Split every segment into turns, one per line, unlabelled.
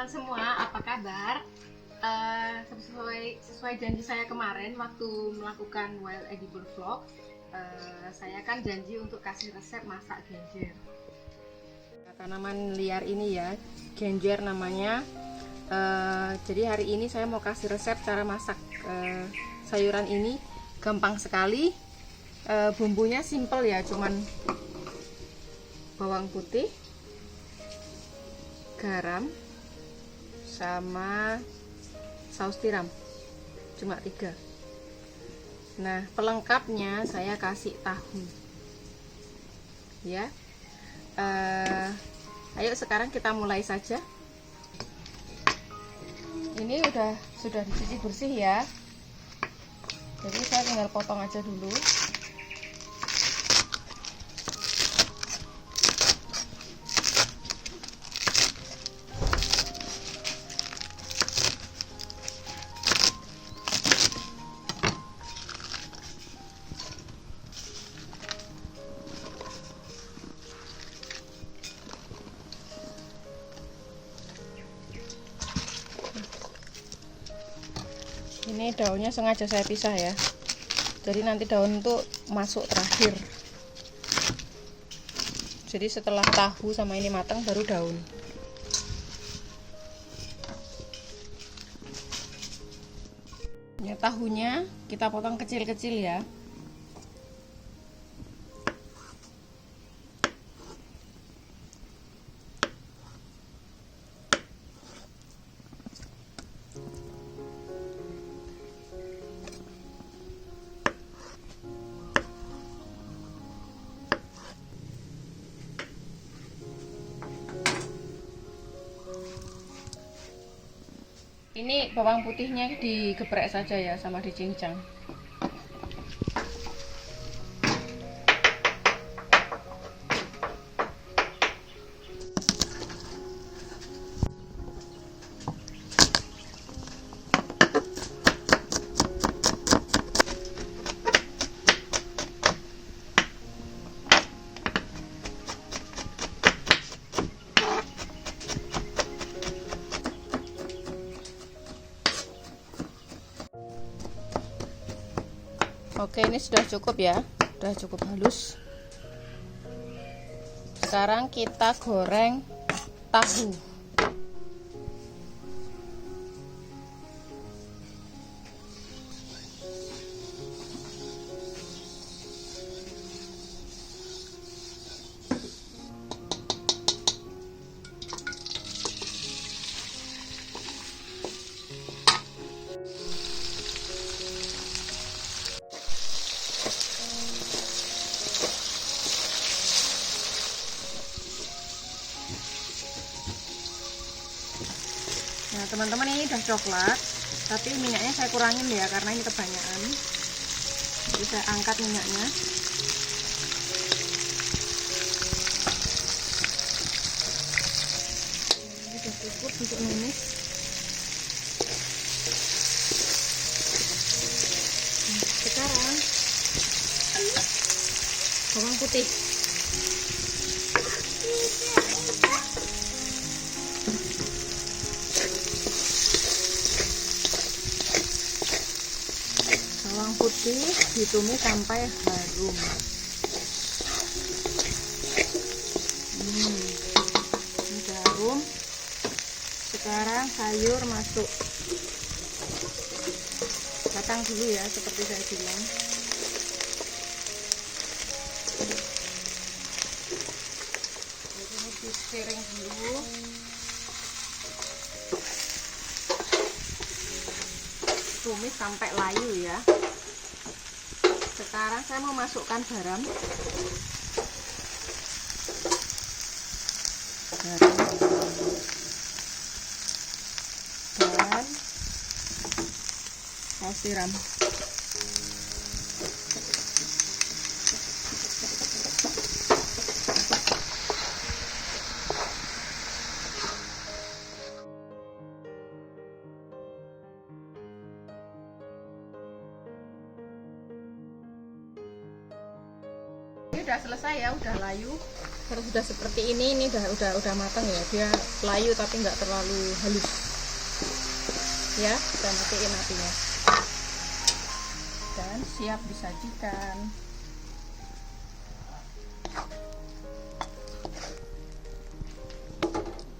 teman-teman semua, apa kabar? Sesuai janji saya kemarin waktu melakukan Wild Edible Vlog, saya kan janji untuk kasih resep masak genjer. Tanaman liar ini ya, genjer namanya. Jadi hari ini saya mau kasih resep cara masak sayuran ini. Gampang sekali, bumbunya simple ya, cuman bawang putih, garam, sama saus tiram, cuma 3. Nah, pelengkapnya saya kasih tahu ya. Ayo sekarang kita mulai saja. Ini sudah dicuci bersih ya, jadi saya tinggal potong aja dulu. Ini daunnya sengaja saya pisah ya, jadi nanti daun itu masuk terakhir. Jadi setelah tahu sama ini matang baru daun. Ya, tahunya kita potong kecil-kecil ya. Ini bawang putihnya digeprek saja ya, sama dicincang. Oke, ini sudah cukup ya, sudah cukup halus. Sekarang kita goreng tahu. Nah teman-teman, ini udah coklat, tapi minyaknya saya kurangin ya karena ini kebanyakan. Jadi saya angkat minyaknya. Ini udah cukup untuk numis. Nah, sekarang bawang putih. Bawang putih ditumis sampai harum. Ini udah harum. Sekarang sayur masuk. Potong dulu ya, seperti saya bilang. Ini dipiring dulu. Tumis sampai layu ya. Sekarang saya mau masukkan garam dan saus tiram. ini udah selesai ya, udah layu. Terus sudah seperti ini udah matang ya. Dia layu tapi nggak terlalu halus. Ya, kita matiin apinya. Dan siap disajikan.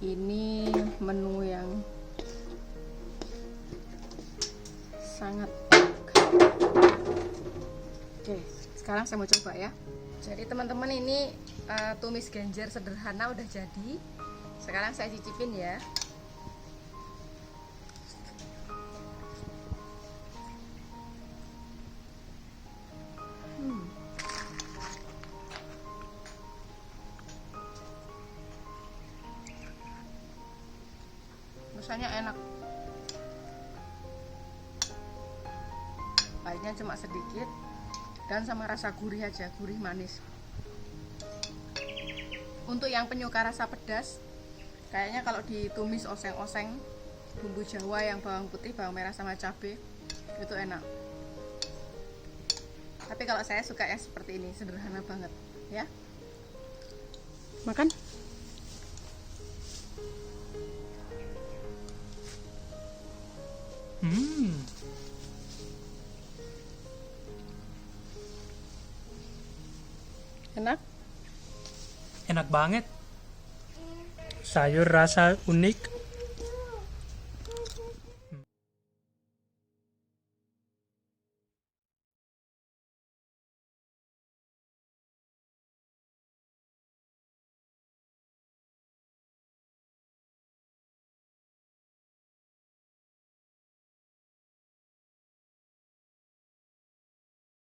Ini menu yang sangat oke, sekarang saya mau coba ya. Jadi teman-teman, ini tumis genjer sederhana udah jadi. Sekarang saya cicipin ya. Rasanya enak. Pahitnya cuma sedikit dan sama rasa gurih aja, gurih manis. Untuk yang penyuka rasa pedas, kayaknya kalau ditumis oseng-oseng bumbu Jawa yang bawang putih, bawang merah sama cabai itu enak. Tapi kalau saya suka yang seperti ini, sederhana banget ya. Makan. Enak?
Enak banget. Sayur rasa unik,